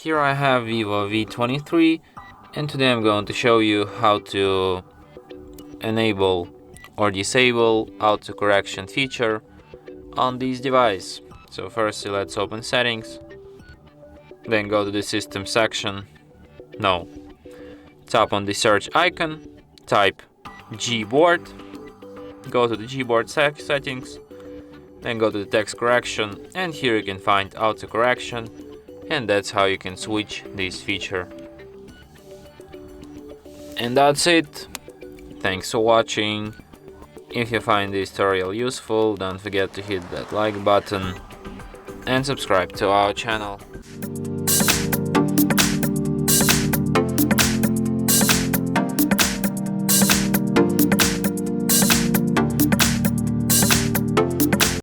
here I have VIVO V23, and today I'm going to show you how to enable or disable autocorrection feature on this device. So firstly, let's open settings, then go to the system section. Tap on the search icon, type Gboard, go to the Gboard settings, then go to the text correction, and here you can find autocorrection, and that's how you can switch this feature. And that's it. Thanks for watching. If you find this tutorial useful, don't forget to hit that like button and subscribe to our channel.